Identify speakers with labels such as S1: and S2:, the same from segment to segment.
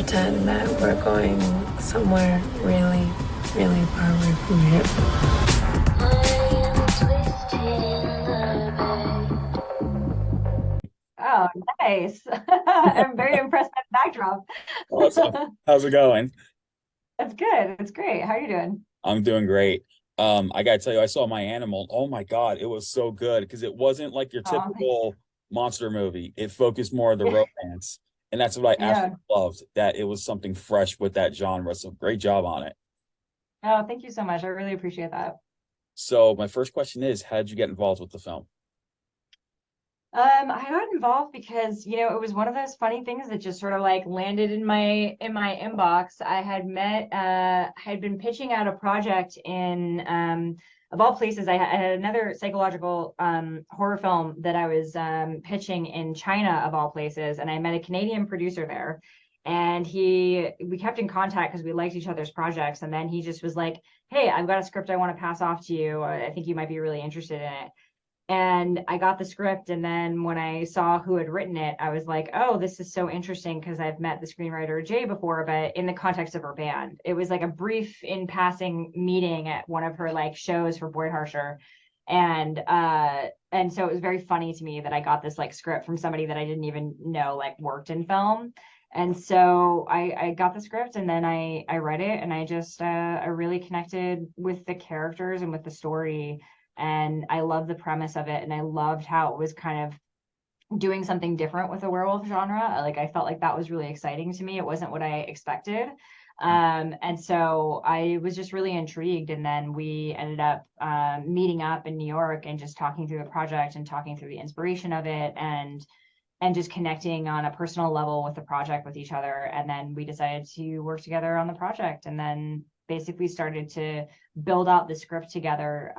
S1: pretend that we're going somewhere really, really far away from here.
S2: Oh, nice. I'm very impressed by the backdrop.
S3: Awesome. How's it going?
S2: That's good. It's great. How are you doing?
S3: I'm doing great. I gotta tell you, I saw My Animal. Oh my God, it was so good because it wasn't like your
S2: Oh, thanks.
S3: typical monster movie. It focused more on the romance. And that's what I
S2: Yeah.
S3: absolutely loved, that it was something fresh with that genre. So great job on it.
S2: Oh, thank you so much. I really appreciate that.
S3: So my first question is, how did you get involved with the film?
S2: I got involved because, it was one of those funny things that just sort of like landed in my inbox. I had been pitching out a project in of all places. I had another psychological horror film that I was pitching in China of all places, and I met a Canadian producer there. And we kept in contact because we liked each other's projects. And then he just was like, "Hey, I've got a script I want to pass off to you. I think you might be really interested in it." And I got the script, and then when I saw who had written it, I was like, "Oh, this is so interesting," because I've met the screenwriter Jay before, but in the context of her band. It was like a brief in passing meeting at one of her like shows for Boyd Harsher. And so it was very funny to me that I got this like script from somebody that I didn't even know like worked in film. And so I got the script, and then I read it, and I really connected with the characters and with the story, and I loved the premise of it, and I loved how it was kind of doing something different with the werewolf genre. Like I felt like that was really exciting to me. It wasn't what I expected. And so I was just really intrigued. And then we ended up meeting up in New York and just talking through the project and talking through the inspiration of it, and just connecting on a personal level with the project with each other. And then we decided to work together on the project, and then basically started to build out the script together,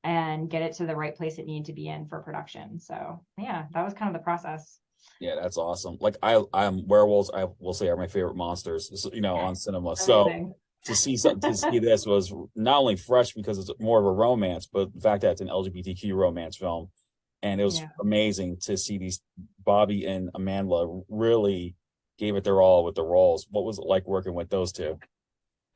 S2: and get it to the right place it needed to be in for production. So yeah, that was kind of the process.
S3: Yeah, that's awesome. Like I'm werewolves, I will say, are my favorite monsters, on cinema. So
S2: Amazing.
S3: to see this was not only fresh because it's more of a romance, but the fact that it's an LGBTQ romance film. And it was
S2: Yeah.
S3: amazing to see these Bobbi and Amandla really gave it their all with the roles. What was it like working with those two?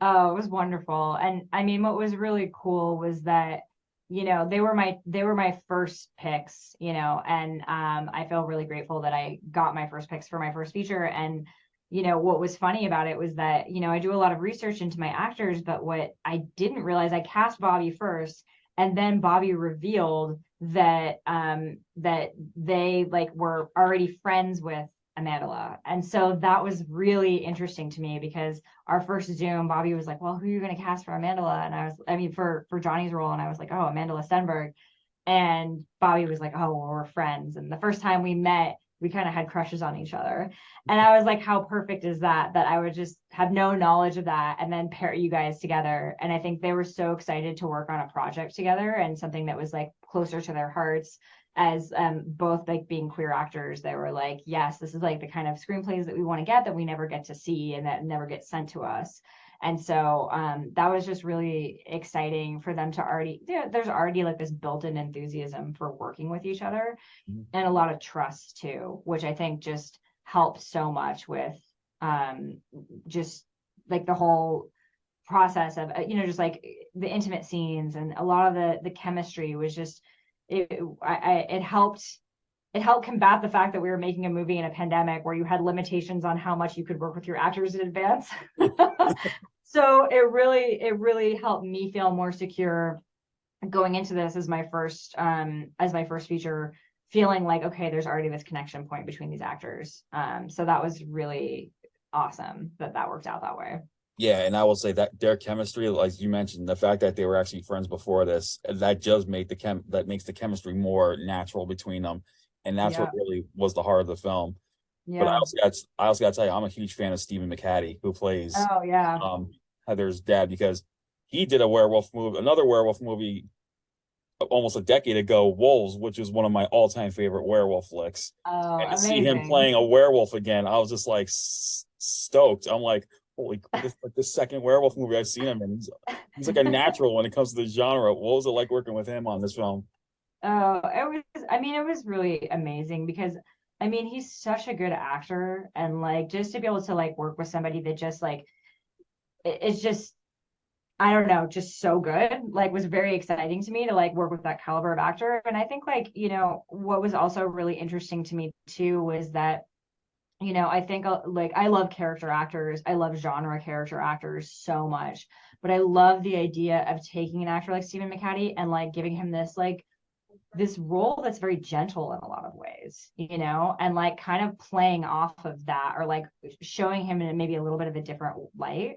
S2: Oh, it was wonderful. And I mean, what was really cool was that, they were my first picks, and I feel really grateful that I got my first picks for my first feature. And what was funny about it was that, I do a lot of research into my actors, but what I didn't realize, I cast Bobbi first, and then Bobbi revealed that they like were already friends with Amandla. And so that was really interesting to me, because our first Zoom, Bobbi was like, "Well, who are you going to cast for Amandla?" And I mean, for Johnny's role. And I was like, "Oh, Amandla Stenberg." And Bobbi was like, "Oh, well, we're friends." And the first time we met, we kind of had crushes on each other. And I was like, how perfect is that? That I would just have no knowledge of that and then pair you guys together. And I think they were so excited to work on a project together, and something that was like closer to their hearts, as both like being queer actors. They were like, "Yes, this is like the kind of screenplays that we want to get, that we never get to see and that never get sent to us." And so that was just really exciting for them to already, there's already like this built-in enthusiasm for working with each other, and a lot of trust too, which I think just helped so much with um, just like the whole process of, just like the intimate scenes, and a lot of the chemistry was just, it helped combat the fact that we were making a movie in a pandemic where you had limitations on how much you could work with your actors in advance. So it really helped me feel more secure going into this as my first feature, feeling like, okay, there's already this connection point between these actors. So that was really awesome that worked out that way.
S3: Yeah, and I will say that their chemistry, like you mentioned, the fact that they were actually friends before this, that does make that makes the chemistry more natural between them. And that's what
S2: Yeah.
S3: really was the heart of the film. But
S2: Yeah.
S3: I also got to tell you, I'm a huge fan of Stephen McHattie, who plays
S2: Oh yeah.
S3: Heather's dad, because he did another werewolf movie almost a decade ago, Wolves, which is one of my all-time favorite werewolf flicks.
S2: Oh,
S3: And to see him
S2: amazing.
S3: playing a werewolf again, I was just like stoked. I'm like, holy, this is like the second werewolf movie I've seen him in. He's like a natural when it comes to the genre. What was it like working with him on this film?
S2: Oh, it was, I mean, it was really amazing because I mean, he's such a good actor, and like just to be able to like work with somebody that just like it's just, I don't know, just so good. Like was very exciting to me to like work with that caliber of actor. And I think like, you know, what was also really interesting to me too was that, you know, I think like I love character actors. I love genre character actors so much. But I love the idea of taking an actor like Stephen McHattie and like giving him this role that's very gentle in a lot of ways, you know, and like kind of playing off of that, or like showing him in maybe a little bit of a different light.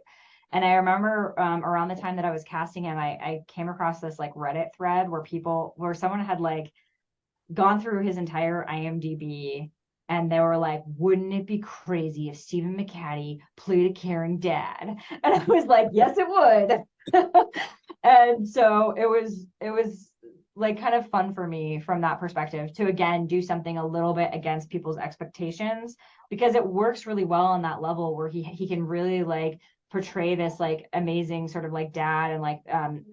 S2: And I remember around the time that I was casting him, I came across this like Reddit thread where someone had like gone through his entire IMDb, and they were like, wouldn't it be crazy if Stephen McHattie played a caring dad? And I was like, yes, it would. And so it was like kind of fun for me from that perspective to again do something a little bit against people's expectations, because it works really well on that level where he can really like portray this like amazing sort of like dad and like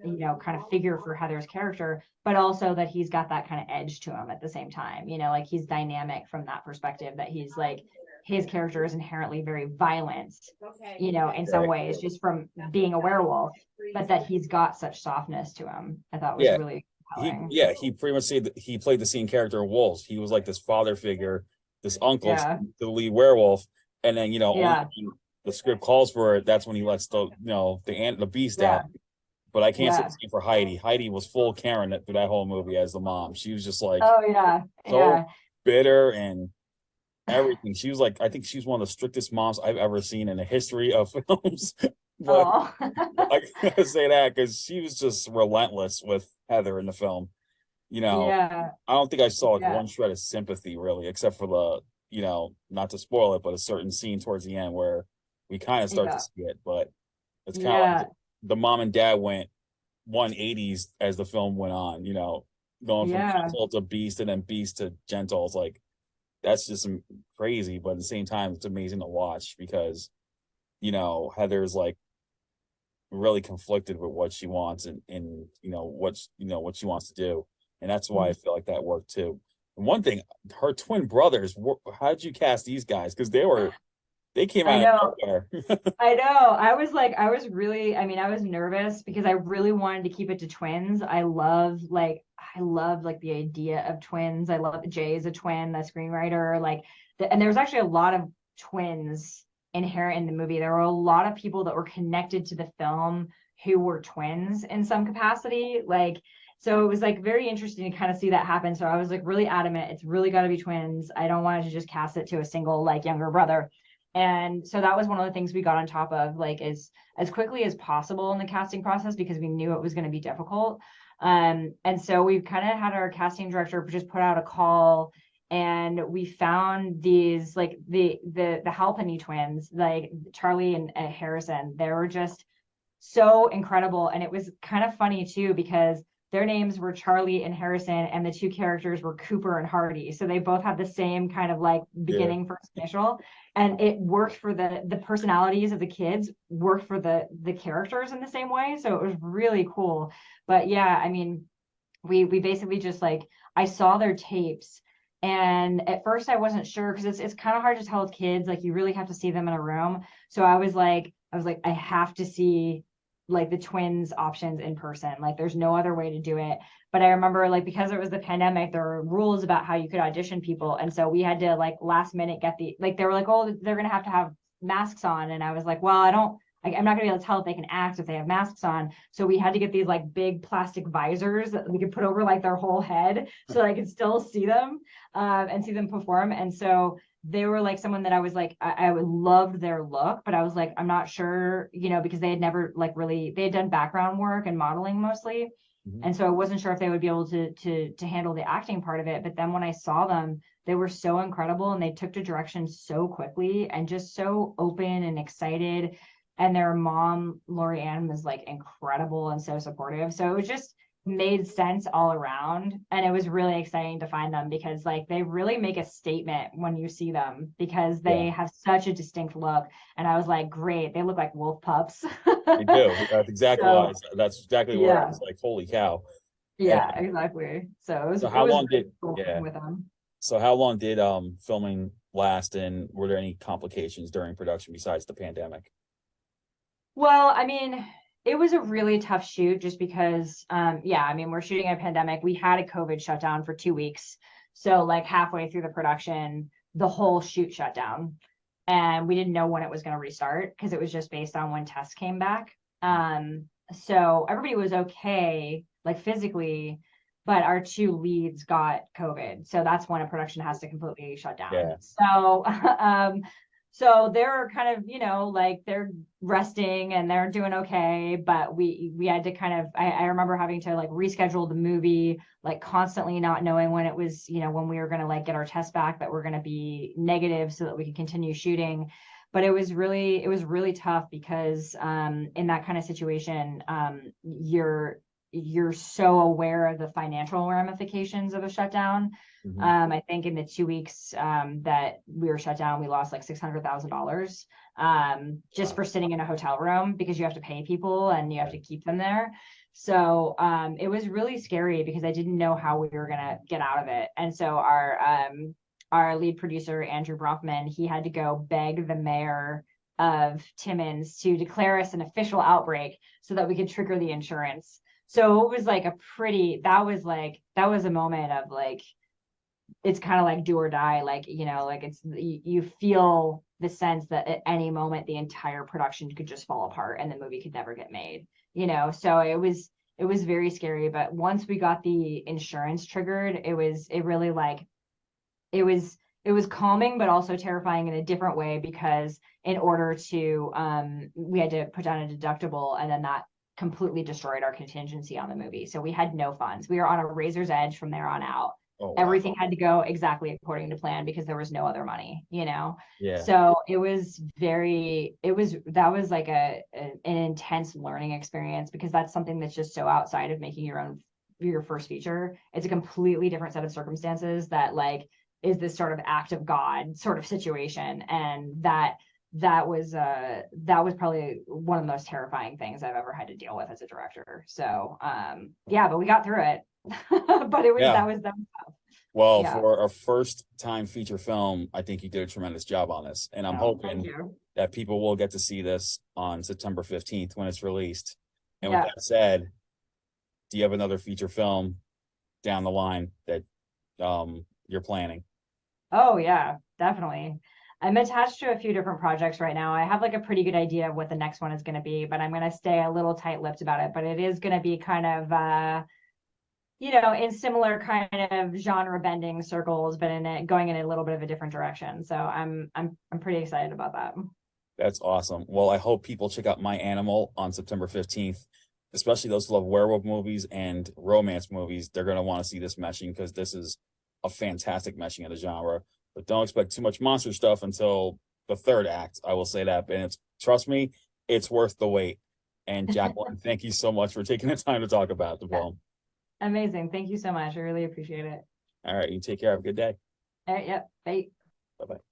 S2: you know, kind of figure for Heather's character, but also that he's got that kind of edge to him at the same time, you know, like he's dynamic from that perspective, that he's like his character is inherently very violent, you know, in some ways just from being a werewolf, but that he's got such softness to him. I thought was really compelling.
S3: He pretty much said that he played the same character in Wolves. He was like this father figure, this uncle to the lead werewolf, and then, you know, the script calls for it, that's when he lets the, you know, the beast out. But I can't say the same for Heidi. Heidi was full Karen through that whole movie as the mom. She was just like, so bitter and everything. She was like, I think she's one of the strictest moms I've ever seen in the history of films. But I gotta say that because she was just relentless with Heather in the film. You know, I don't think I saw like one shred of sympathy really, except for the, you know, not to spoil it, but a certain scene towards the end where we kind of start to see it. But it's kind of like the mom and dad went 180s as the film went on, you know, going from gentle to beast and then beast to gentle. It's like, that's just crazy, but at the same time, it's amazing to watch because, you know, Heather's like really conflicted with what she wants and you know, what she wants to do. And that's why I feel like that worked too. And one thing, her twin brothers, how'd you cast these guys? Because they came out of nowhere.
S2: I know. I was nervous because I really wanted to keep it to twins. I love like the idea of twins. I love Jay is a twin, the screenwriter, and there's actually a lot of twins inherent in the movie. There were a lot of people that were connected to the film who were twins in some capacity. So it was like very interesting to kind of see that happen. So I was like really adamant, it's really got to be twins. I don't want to just cast it to a single like younger brother. And so that was one of the things we got on top of like as quickly as possible in the casting process, because we knew it was going to be difficult. And so we kind of had our casting director just put out a call, and we found these like the Halpenny twins, like Charlie and Harrison. They were just so incredible. And it was kind of funny too, because their names were Charlie and Harrison, and the two characters were Cooper and Hardy. So they both had the same kind of like beginning first initial, and it worked for the personalities of the kids, worked for the characters in the same way. So it was really cool. But yeah, I mean, we basically just like, I saw their tapes, and at first I wasn't sure because it's kind of hard to tell with kids. Like you really have to see them in a room. So I was like, I have to see like the twins options in person. Like there's no other way to do it. But I remember like, because it was the pandemic, there were rules about how you could audition people. And so we had to like last minute get they were like, oh, they're going to have masks on. And I was like, well, I'm not gonna be able to tell if they can act if they have masks on. So we had to get these like big plastic visors that we could put over like their whole head so I could still see them and see them perform. And so they were like someone that I was like, I loved their look, but I was like, I'm not sure, you know, because they had never like really, they had done background work and modeling mostly. And so I wasn't sure if they would be able to handle the acting part of it. But then when I saw them, they were so incredible, and they took the direction so quickly and just so open and excited. And their mom, Lori Ann, was like incredible and so supportive. So it was just made sense all around. And it was really exciting to find them, because like they really make a statement when you see them, because they have such a distinct look. And I was like, great, they look like wolf pups.
S3: They do. That's exactly what I was like, holy cow.
S2: Yeah, exactly. So it was,
S3: so how long did
S2: with them.
S3: So how long did filming last, and were there any complications during production besides the pandemic?
S2: Well, I mean, it was a really tough shoot just because, yeah, I mean, we're shooting a pandemic. We had a COVID shutdown for 2 weeks. So like halfway through the production, the whole shoot shut down. And we didn't know when it was going to restart because it was just based on when tests came back. So everybody was okay, like physically, but our two leads got COVID. So that's when a production has to completely shut down.
S3: Yeah.
S2: So, so they're kind of, you know, like they're resting and they're doing okay, but we had to kind of, I remember having to like reschedule the movie, like constantly not knowing when it was, you know, when we were going to like get our test back that we're going to be negative so that we could continue shooting. But it was really tough because in that kind of situation, you're so aware of the financial ramifications of a shutdown. I think in the 2 weeks that we were shut down, we lost like $600,000 just for sitting in a hotel room because you have to pay people and you have to keep them there. So it was really scary because I didn't know how we were gonna get out of it. And so our lead producer, Andrew Bronfman, he had to go beg the mayor of Timmins to declare us an official outbreak so that we could trigger the insurance. So it was like that was a moment of like, it's kind of like do or die, like, you know, like you feel the sense that at any moment the entire production could just fall apart and the movie could never get made, you know. So it was very scary. But once we got the insurance triggered, it was calming, but also terrifying in a different way, because in order to we had to put down a deductible, and then that completely destroyed our contingency on the movie. So we had no funds. We were on a razor's edge from there on out. Oh, wow. Everything had to go exactly according to plan because there was no other money, you know? Yeah. So that was like an intense learning experience, because that's something that's just so outside of making your first feature. It's a completely different set of circumstances that like is this sort of act of God sort of situation. And that was probably one of the most terrifying things I've ever had to deal with as a director. So yeah, but we got through it. But it was that was tough.
S3: Well, for a first time feature film, I think you did a tremendous job on this, and I'm hoping that people will get to see this on September 15th when it's released. And with that said, do you have another feature film down the line that you're planning?
S2: Oh yeah, definitely. I'm attached to a few different projects right now. I have like a pretty good idea of what the next one is going to be, but I'm going to stay a little tight-lipped about it. But it is going to be kind of, you know, in similar kind of genre bending circles, but going in a little bit of a different direction. So I'm pretty excited about that.
S3: That's awesome. Well, I hope people check out My Animal on September 15th, especially those who love werewolf movies and romance movies. They're going to want to see this meshing, because this is a fantastic meshing of the genre. But don't expect too much monster stuff until the third act. I will say that. And trust me, it's worth the wait. And Jacqueline, thank you so much for taking the time to talk about the film.
S2: Amazing. Thank you so much. I really appreciate it.
S3: All right. You take care. Have a good day.
S2: All right. Yep. Bye.
S3: Bye-bye.